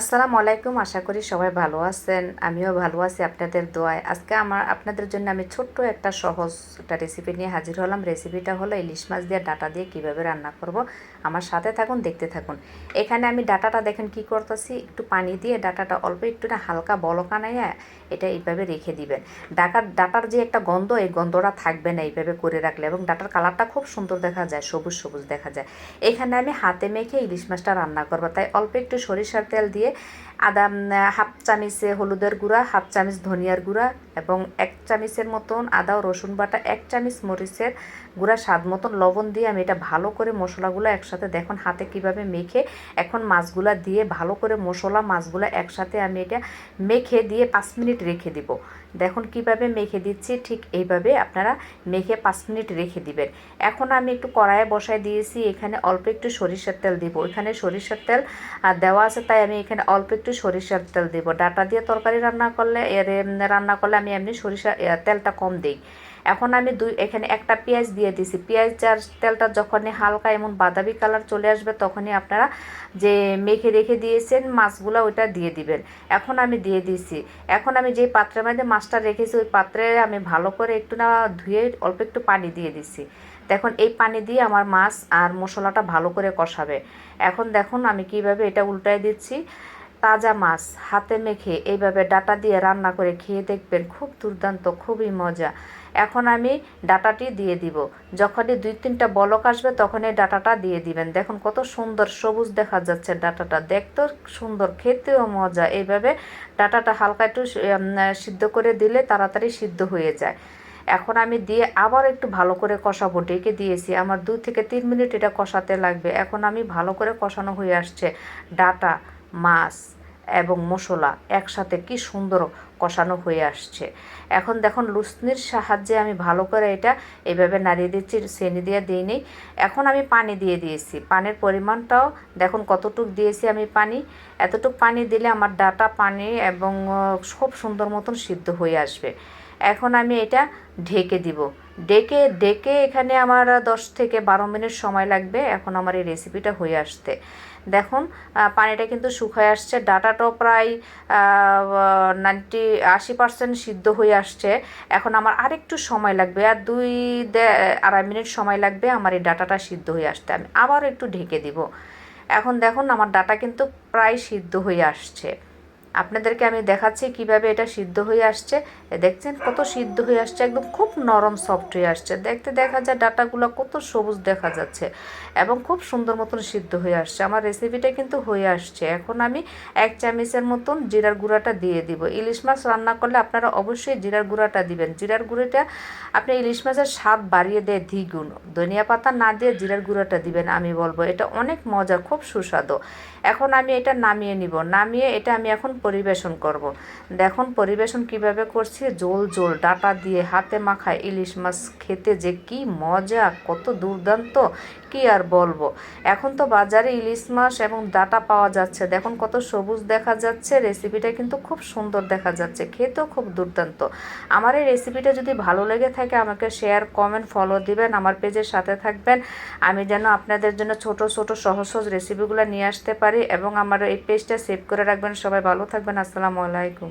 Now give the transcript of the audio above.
আসসালামু আলাইকুম। আশা করি সবাই ভালো আছেন। আমিও ভালো আছি আপনাদের দোয়ায়। আজকে আপনাদের জন্য আমি ছোট্ট একটা সহজ একটা রেসিপি নিয়ে হাজির হলাম। রেসিপিটা হলো ইলিশ মাছ দিয়ে ডাটা দিয়ে কিভাবে রান্না করব। আমার সাথে থাকুন, দেখতে থাকুন। এখানে আমি ডাটাটা দেখেন কি করতেছি, একটু পানি দিয়ে ডাটাটা অল্প একটু না হালকা বলকা নাইয়া এটা এইভাবে রেখে দিবেন। ডাটার যে একটা গন্ধ, এই গন্ধটা থাকবে না এইভাবে করে রাখলে, এবং ডাটার কালারটা খুব সুন্দর দেখা যায়, সবুজ সবুজ দেখা যায়। এখানে আমি হাতে মেখে ইলিশ মাছটা রান্না করবো, তাই অল্প একটু সরিষার তেল দিয়ে আদা হাফ চামচে হলুদের গুঁড়া, হাফ চামচ ধনিয়ার গুঁড়া এবং 1 চামচের মতন আদা ও রসুন বাটা, 1 চামচ মরিচের গুঁড়া, স্বাদ মতন লবণ দিয়ে আমি এটা ভালো করে মশলাগুলো একসাথে দেখুন হাতে কিভাবে মেখে এখন মাছগুলা দিয়ে ভালো করে মশলা মাছগুলো একসাথে আমি এটা মেখে দিয়ে 5 মিনিট রেখে দিব। দেখুন কিভাবে মেখে দিচ্ছি, ঠিক এইভাবে আপনারা মেখে 5 মিনিট রেখে দিবেন। এখন আমি একটু কড়াইয়ে বসায় দিয়েছি, এখানে অল্প একটু সরিষার তেল দিব। এখানে সরিষার তেল দেওয়া আছে, তাই আমি এখানে অল্প একটু সরিষার তেল দিব। ডাটা দিয়ে তরকারি রান্না করলে আমি এমনি তেলটা কম দিই। এখন আমি এখানে একটা পেঁয়াজ দিয়ে দিছি। পেঁয়াজটার তেলটা যখনই হালকা এমন বাদামি কালার চলে আসবে, তখনই আপনারা যে মেখে রেখে দিয়েছেন মাছগুলো ওইটা দিয়ে দিবেন। এখন আমি দিয়ে দিছি। এখন আমি যে পাত্রের মধ্যে মাছটা রেখেছি, ওই পাত্রে আমি ভালো করে একটু না ধুয়ে অল্প একটু পানি দিয়ে দিছি। দেখুন এই পানি দিয়ে আমার মাছ আর মশলাটা ভালো করে কষাবে। এখন দেখুন আমি কিভাবে এটা উল্টায় দিচ্ছি। তাজা মাছ হাতে মেখে এইভাবে ডাটা দিয়ে রান্না করে খেয়ে দেখবেন, খুব দুর্দান্ত, খুবই মজা। এখন আমি ডাটাটি দিয়ে দিব। যখনই 2-3টা বলক আসবে তখনই ডাটাটা দিয়ে দিবেন। দেখুন কত সুন্দর সবুজ দেখা যাচ্ছে ডাটাটা, দেখতেও সুন্দর, খেতেও মজা। এইভাবে ডাটাটা হালকা একটু সিদ্ধ করে দিলে তাড়াতাড়ি সিদ্ধ হয়ে যায়। এখন আমি দিয়ে আবার একটু ভালো করে কষাবো, ডেকে দিয়েছি। আমার 2 থেকে 3 মিনিট এটা কষাতে লাগবে। এখন আমি ভালো করে কষানো হয়ে আসছে। ডাটা, মাছ এবং মশলা একসাথে কি সুন্দর কষানো হয়ে আসছে। এখন দেখুন লুসনির সাহায্যে আমি ভালো করে এটা এইভাবে নাড়িয়ে দিচ্ছি, চেনি দিয়ে দিইনি। এখন আমি পানি দিয়ে দিয়েছি। পানির পরিমাণটাও দেখুন কতটুক দিয়েছি আমি পানি। এতটুক পানি দিলে আমার ডাটা পানি এবং খুব সুন্দর মতন সিদ্ধ হয়ে আসবে। এখন আমি এটা ঢেকে দিব। ডেকে ডেকে এখানে আমার 10 থেকে 12 মিনিট সময় লাগবে এখন আমার এই রেসিপিটা হয়ে আসতে। দেখুন পানিটা কিন্তু শুকায় আসছে, ডাটাটাও প্রায় 80% সিদ্ধ হয়ে আসছে। এখন আমার আরেকটু সময় লাগবে, আর 2-2.5 মিনিট সময় লাগবে আমার এই ডাটাটা সিদ্ধ হয়ে আসতে। আমি আবার একটু ঢেকে দিব। এখন দেখুন আমার ডাটা কিন্তু প্রায় সিদ্ধ হয়ে আসছে। আপনাদেরকে আমি দেখাচ্ছি কিভাবে এটা সিদ্ধ হয়ে আসছে। দেখছেন কত সিদ্ধ হয়ে আসছে, একদম খুব নরম সফট হয়ে আসছে। দেখতে দেখা যায় ডাটাগুলো কত সবুজ দেখা যাচ্ছে এবং খুব সুন্দর মতন সিদ্ধ হয়ে আসছে। আমার রেসিপিটা কিন্তু হয়ে আসছে। এখন আমি 1 চামচের মতন জিরার গুঁড়াটা দিয়ে দিব। ইলিশ মাছ রান্না করলে আপনারা অবশ্যই জিরার গুঁড়াটা দিবেন। জিরার গুঁড়োটা আপনি ইলিশ মাছের স্বাদ বাড়িয়ে দেয় দ্বিগুণ। ধনিয়া পাতা না দিয়ে জিরার গুঁড়াটা দিবেন, আমি বলবো এটা অনেক মজা, খুব সুস্বাদু। এখন আমি এটা নামিয়ে নিব। নামিয়ে এটা আমি এখন পরিবেশন করব। দেখুন পরিবেশন কিভাবে করছি, জোল জোল ডাটা দিয়ে হাতে মাখায় ইলিশ মাছ খেতে যে কি মজা, কত দুর্দান্ত, কি আর বলবো। এখন তো বাজারে ইলিশ মাছ এবং ডাটা পাওয়া যাচ্ছে, দেখুন কত সবুজ দেখা যাচ্ছে। রেসিপিটা কিন্তু খুব সুন্দর দেখা যাচ্ছে, খেতেও খুব দুর্দান্ত। আমার এই রেসিপিটা যদি ভালো লেগে থাকে আমাকে শেয়ার, কমেন্ট, ফলো দিবেন, আমার পেজের সাথে থাকবেন। আমি যেন আপনাদের জন্য ছোট ছোট সহজ সহজ রেসিপিগুলো নিয়ে আসতে পারি, এবং আমার এই পেজটা সেভ করে রাখবেন। সবাই ভালো থাকবেন। আসসালামু আলাইকুম।